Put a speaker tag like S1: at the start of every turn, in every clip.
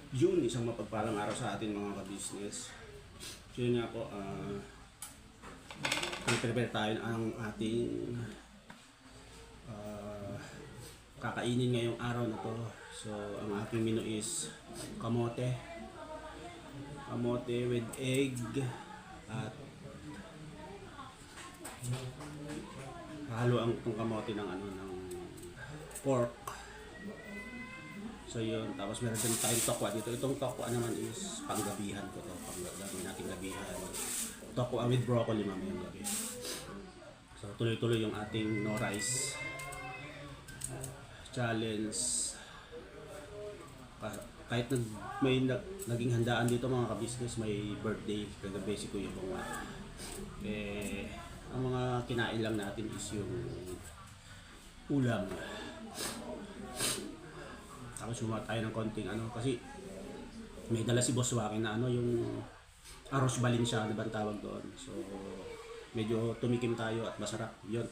S1: June, isang mapagpalang araw sa atin mga ka-business. So yun nga po, prepare tayo ang ating kakainin ngayong araw na to. So ang aking menu is kamote. Kamote with egg at halo ang itong kamote ng pork. So yun, tapos meron din tayong tokwa dito. Itong tokwa naman is panggabihan ko to. Gagawin natin gabihan. Tokwa with broccoli mamayang gabi. So tuloy-tuloy yung ating no rice challenge. Kahit naging handaan dito mga ka-business, may birthday kagabi si Kuya Bong. Ang mga kinain lang natin is yung ulam. Tapos sumuha tayo ng konting kasi may dala si Boss Waki na yung arroz balinsyana ba tawag doon. So medyo tumikim tayo at masarap yun.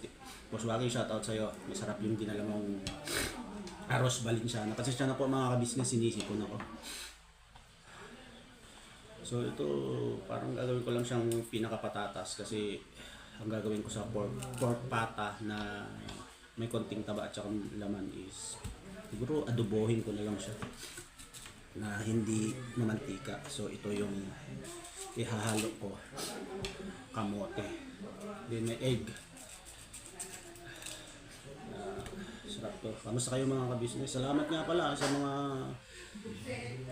S1: Boss Waki, shoutout sa'yo. Masarap yung dinala mong arroz balinsyana. Kasi siya na po mga ka-business, sinisipon ako. So ito parang gagawin ko lang siyang pinakapatatas kasi ang gagawin ko sa pork pata na may konting taba at saka laman is siguro adobohin ko na lang siya na hindi mamantika. So ito yung ihahalo ko, kamote, then may egg. Sarap to. Kamusta kayo mga ka-business? Salamat nga pala sa mga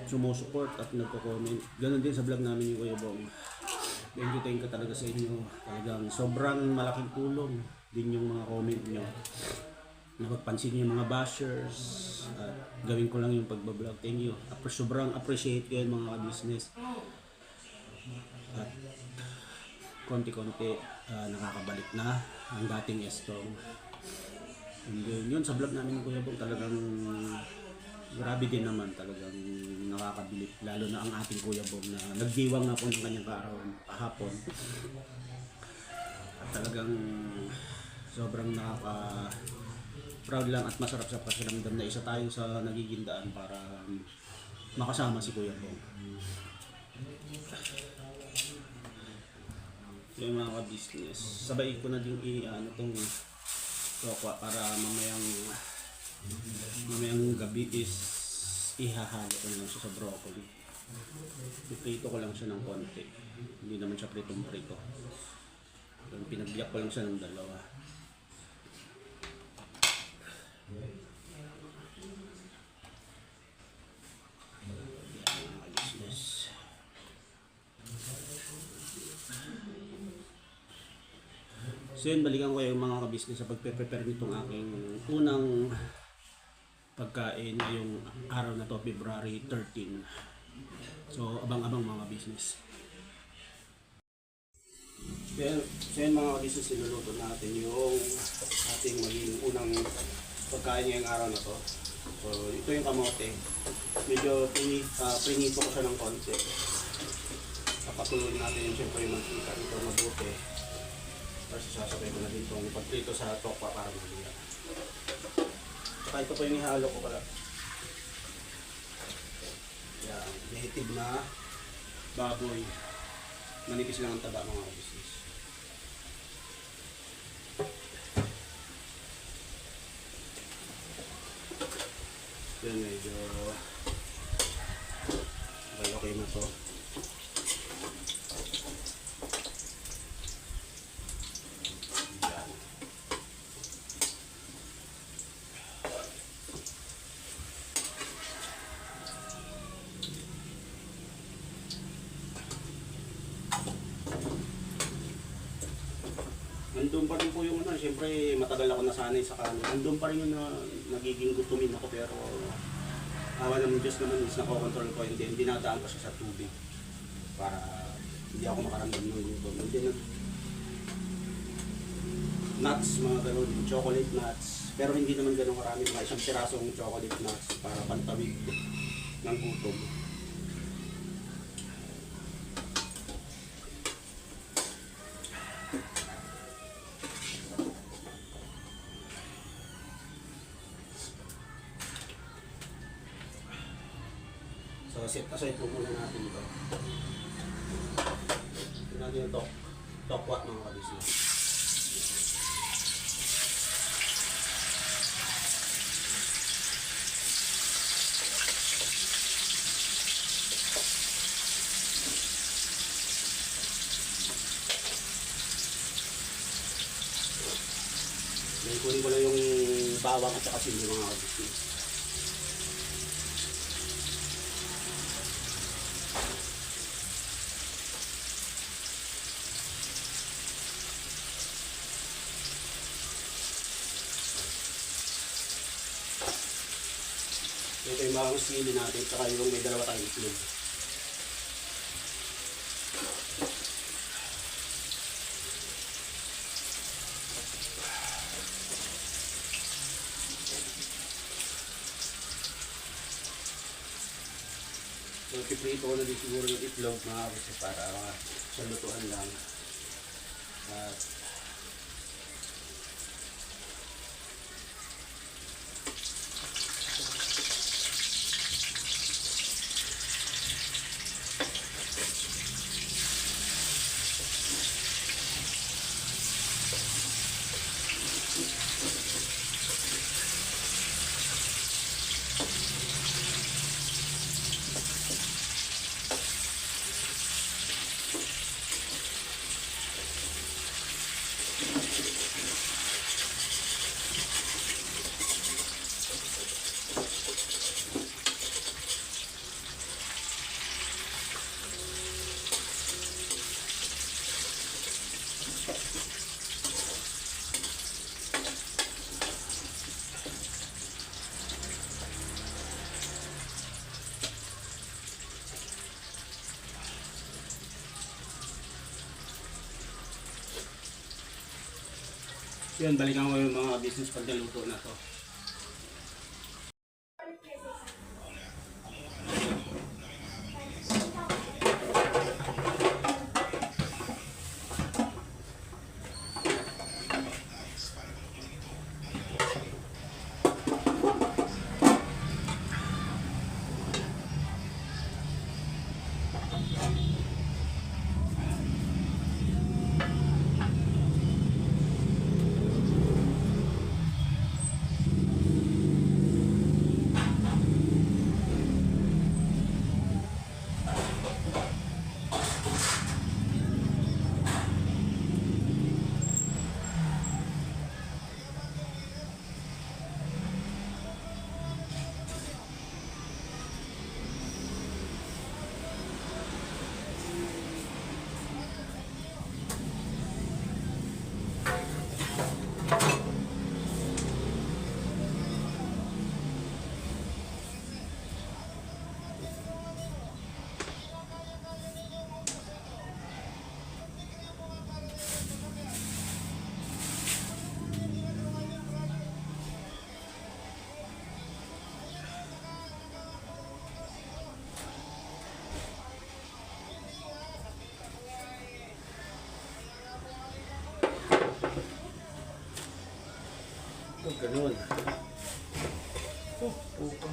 S1: sumusuport at nagko-comment. Ganon din sa vlog namin yung Kuya Bong. Thank you talaga sa inyo. Talagang sobrang malaking tulong din yung mga comment nyo. Napagpansin yung mga bashers at gawin ko lang yung pagbablog. Thank you. Sobrang appreciate ko yun mga ka-business. At konti-konti nakakabalik na ang dating estong. And yun sa vlog namin ng Kuya Bong, talagang grabe din naman, talagang nakakabilib. Lalo na ang ating Kuya Bong na nagdiwang na po ng kanyang kaarawan kahapon. At talagang sobrang proud lang at masarap sa pakiramdam na isa tayo sa nagiging daan para makasama si Kuya Bong. So yung mga ka-business, sabay ko na din itong tokwa para mamayang gabi is ihahalo ko lang siya sa broccoli. Piprito ko lang siya ng konti. Hindi naman siya pritong-prito. Pinagbiyak ko lang siya ng dalawa. So yun, balikan ko yung mga ka-business sa pagpe-prepare nitong aking unang pagkain ngayong araw na to, February 13. So abang-abang mga business. So yun mga ka-business, niluluto natin yung ating maging unang pagkain ngayong araw na to. So ito yung kamote. Medyo prinito ko siya ng konti. Papatuloy natin yung siyempre yung mantika ito mabuti. Tapos sasabay ko na din itong pagprito sa tokwa para mamaya. Saka ito po yung ihalo ko pala. Yan, native na baboy. Manipis lang ang taba mga business. Yan, medyo okay na to. Nandun pa rin po yung siyempre matagal ako nasanay sa kanin. Nandun pa rin yung nagiging gutumin ako pero awa naman Diyos naman is nakokontrol ko, hindi dinadaan ko siya sa tubig para hindi ako makaramdam ng gutom. Hindi nuts, mga ganun, chocolate nuts. Pero hindi naman ganun karami, mga isang pirasong chocolate nuts para pantawid ng gutom. So, set aside po muna natin ito. Ito natin yung tokwa mga kabisnes. Kunin ko lang yung bawang at saka sili mga kabisnes. Ito yung bawang sili natin, saka yung may dalawa tayong itlog. So, piprito ko na din siguro yung itlog mga kabisnes para sa lutuan lang. At yun, balikan ko yung mga business pag naluto na to. Oh, ganun. Oh, pupa.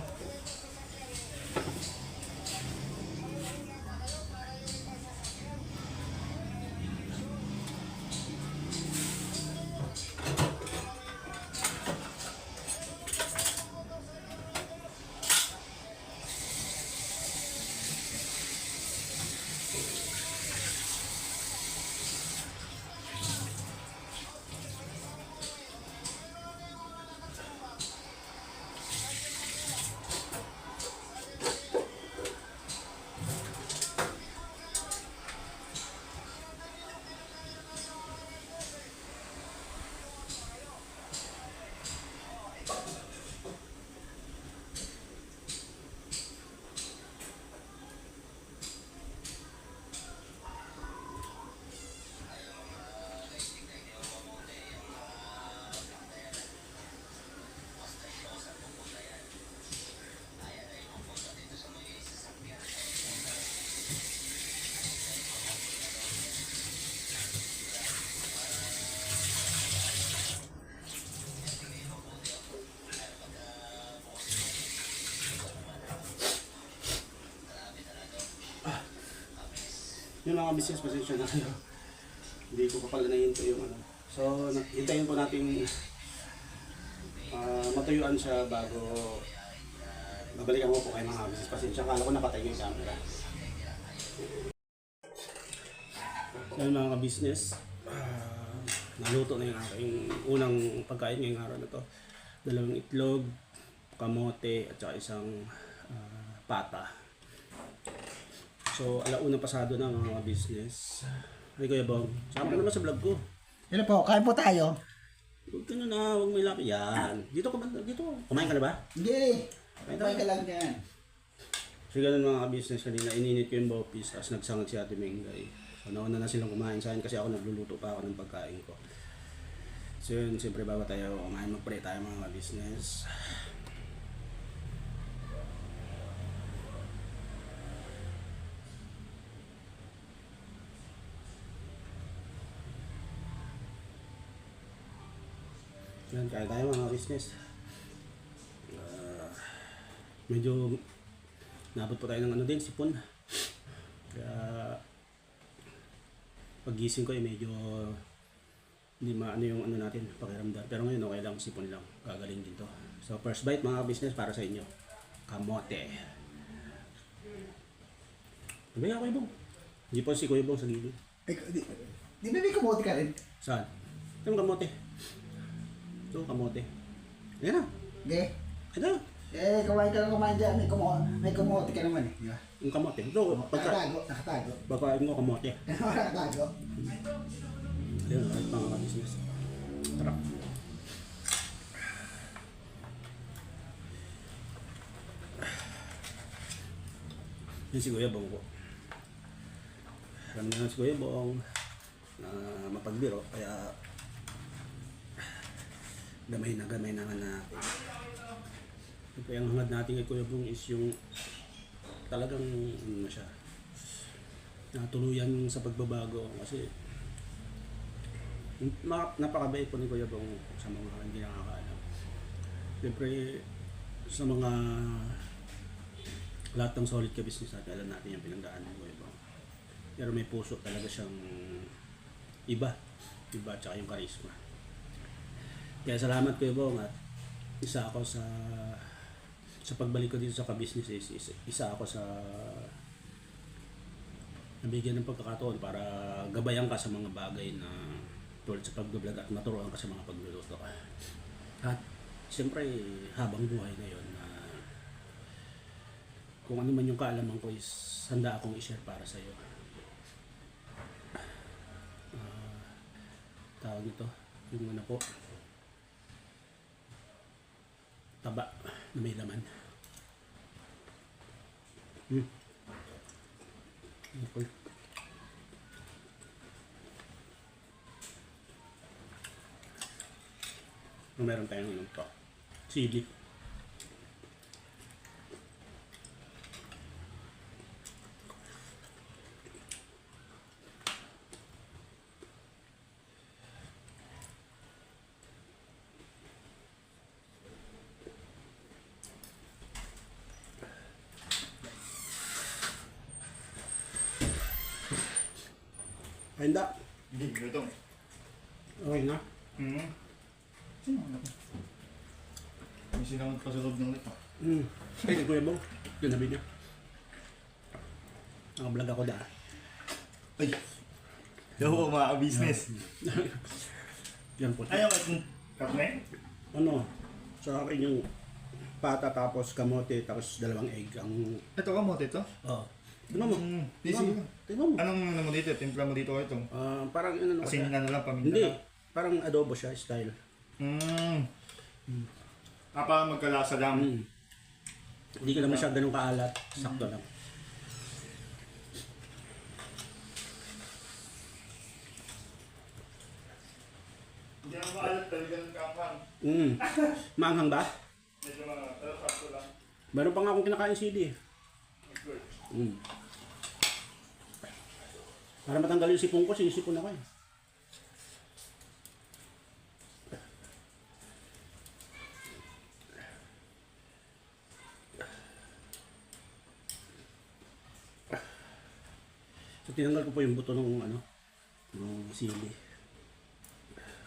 S1: Yung mga business, pasensya na kayo. Hindi ko pa pala nahinto yung ano. So, hintayin po natin matuyuan siya bago babalikan ko po kayo mga business. Pasensya, akala ko napatay yung camera. Yan mga business, naluto na yung aking unang pagkain ngayong araw na to. 2 itlog, kamote, at saka isang pata. So, 1:00 pasado na mga business. Ay Kuya Bong, sama ka naman sa vlog ko.
S2: Yun po, kain po tayo.
S1: Huwag ka na, huwag may lapit. Yan. Dito ka ba? Dito. Kumain ka na ba?
S2: Hindi. Kain ka lang dyan.
S1: So, ganun mga business kanina. Ininit ko yung bopis, tapos nagsangag si Ate Mengay. So, nauna na silang kumain sa akin kasi ako nagluluto pa ako ng pagkain ko. So, yun. Siyempre, bago tayo kumain, mag-pray tayo mga business. Yan, kaya tayo mga business. Medyo nabot po tayo ng ano din, sipon. Kaya paggising ko medyo hindi maano yung ano natin, pakiramdam. Pero ngayon okay lang, sipon lang. Gagaling din to. So first bite mga business para sa inyo. Kamote. Diba yung Kuya Bong? Hindi po si Kuya Bong sa gilid.
S2: Di ba may kamote ka rin?
S1: Saan? Ito yung kamote. Ito kamote. Ayan na.
S2: Hindi.
S1: Ito.
S2: Kumain ka lang kumain dyan. May kamote ka naman eh. Di ba?
S1: Yung kamote. Ito.
S2: Nakatago.
S1: Babae mo kamote.
S2: Nakatago.
S1: Ayun, right mga business. Tara. Yan si Kuya Bong po. Alam naman si Kuya Bong na mapagbiro, kaya gamay naman natin. Ito yung hangad natin kay Kuya Bong is yung talagang ano na siya, natuluyan sa pagbabago kasi napakabait po ni Kuya Bong sa mga hindi nakakaalam. Siyempre sa mga lahat ng solid ka business natin, alam natin yung pinagdaan ni Kuya Bong. Pero may puso talaga siyang iba at saka yung karisma. Kaya salamat Kuya Bong at isa ako sa pagbalik ko dito sa ka-business isa ako sa nabigyan ng pagkakataon para gabayan ka sa mga bagay na tulad sa pag-vlog at maturuan ka sa mga pagluluto ka. At siyempre habang buhay na yon na kung ano man yung kaalaman ko is handa akong i-share para sa iyo. Tawag ito yung ano po, taba na may laman. Okay. Meron tayong ano to, CD. Ay, hindi.
S3: Hindi, ito.
S1: Okay na.
S3: Sino ang natin? May sinamot pa sa loob ng lito.
S1: Ay, Kuya Bong. Ganabi niya. Nakablog ako daan.
S3: Ay! Daw mga business.
S1: Yan po.
S3: Ayaw ka kung karne?
S1: Ano? Sa akin yung pata tapos kamote tapos 2 egg. Ang...
S3: Ito ka mo, ito?
S1: Oo. Tignan mo.
S3: Easy ka.
S1: Tignan mo.
S3: Anong ano mo dito? Timpla mo dito ito?
S1: Parang ano
S3: Kasi
S1: siya?
S3: nga lang, paminta
S1: Hindi.
S3: lang.
S1: Parang adobo siya style.
S3: Para magkalasa lang.
S1: Hindi ka naman siya ganun kaalat. Sakto lang.
S3: Hindi naman maalat, talaga ng kampang.
S1: Maanghang ba?
S3: Medyo mga, pero sakto lang.
S1: Meron pa nga akong kinakain CD.
S3: Good.
S1: Para matanggal yung sipon ko, sinisipon ako eh. So tinanggal ko po yung buto ng ano, ng sili.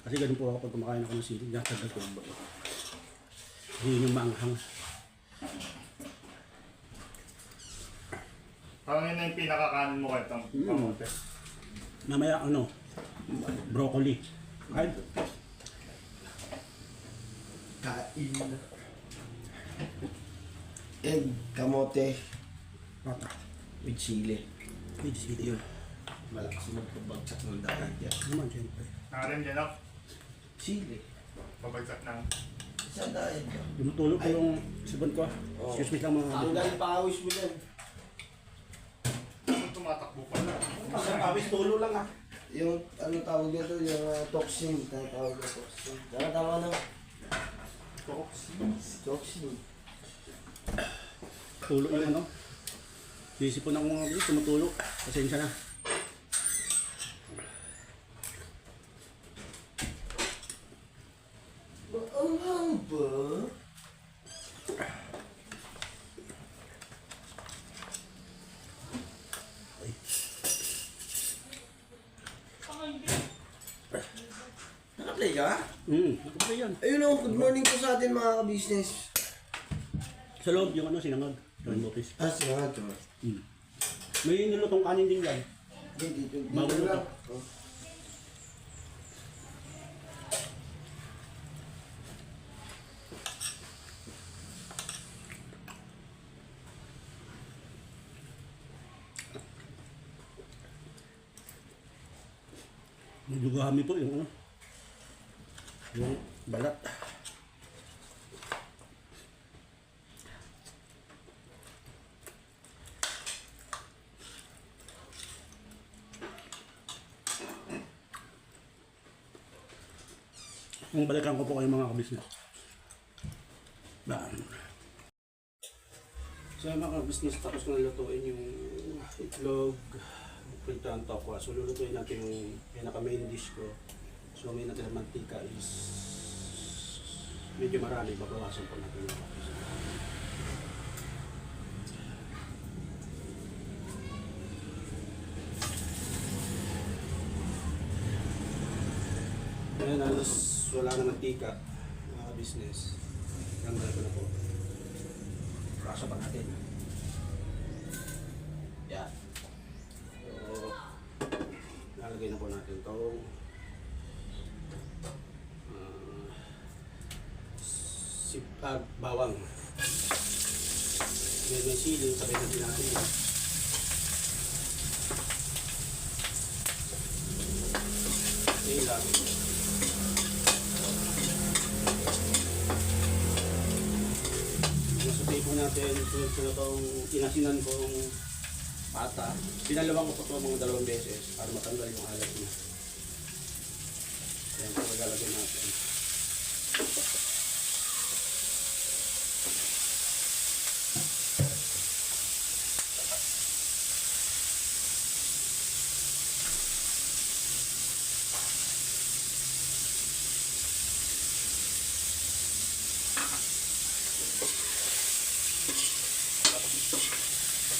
S1: Kasi ganun po ako pag kumakain ako ng sili, natanggal ko yung buto. Yun yung maanghang.
S3: Parang yun na yung pinakakanin mo kahit ang kamote.
S1: Mamaya ano, broccoli. Kahit
S4: Kain. Egg, kamote,
S1: pata.
S4: with chili.
S1: With sili yun.
S4: Malakas magpabagsak ng diet yan.
S1: Naman siyempre.
S3: Nakalim dyan ako.
S4: Chili.
S3: Babagsak ng...
S4: Sa diet yan.
S1: Lumutulog ko yung sibon ko.
S4: Oo.
S1: Excuse me lang mga
S4: Ang galing pangawis mo dyan.
S3: Tumatakbo pa na.
S1: Pawis tulo lang ah.
S4: Yung ano tawag nito, yung toxin. Tawag na toxin. Tama na. Toxin.
S1: Tulo yung ano. Sisipon ako mga bilis, tumutulo. Pasensya na.
S4: Maanghang ba? Naka-play ka?
S1: Ako ba yan?
S4: Ayun o, good morning po sa atin mga ka-business.
S1: Sa loob yung ano, sinangag. Yung notice.
S4: Sige nga ito.
S1: May nilutong kanin din yan.
S4: Dito
S1: Bago
S4: lang.
S1: luto.
S4: Oh.
S1: Nilugahami po yung ano. Yung balat. Yung balikan ko po kayo mga kabisnes. Daan. So mga kabisnes, tapos ko nalutuin yung itlog, printahan tokwa. So lulutuin natin yung pinaka-main dish ko. So may natin mantika is medyo marami, babawasan po natin yung kabisnes. Ngayon, alas wala na mantika, mga business. Tanggal ko na po. Rasa pa natin. Yan. So, nalagay na po natin itong sipag bawang. Ngayon may sili, sabay natin natin yan. Okay lang. Nasutay po natin ito itong inasinan kong pata. Pinalawang ko po ito mga 2 beses para matanggal yung alat niya. Ayan po lalagyan natin.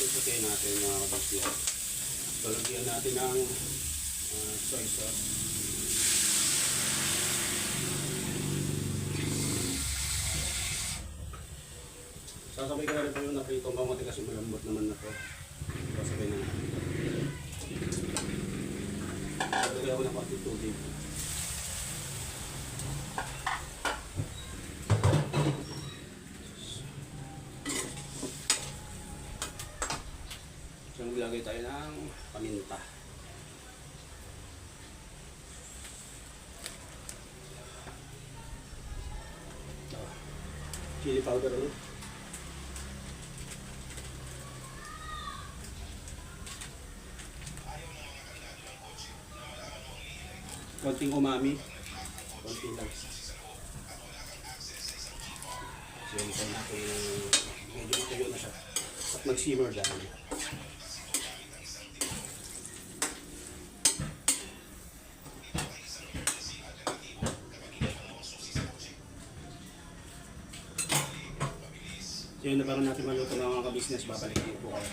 S1: Isutay natin mga kabisnes. So, lagyan natin ng soy sauce. Sasabay ko na rin po yung napritong kamote kasi malambot naman na to. Sasabay na natin. Lagyan ako ng konti tubig. So, maglagay tayo ng paminta. Chili powder ulit. Konting umami. Konti lang. So, yun tayo natin medyo matuyo na siya. At mag-simmer dahil. So yun na bago natin maluto ng mga kabisnes, babalik po kayo.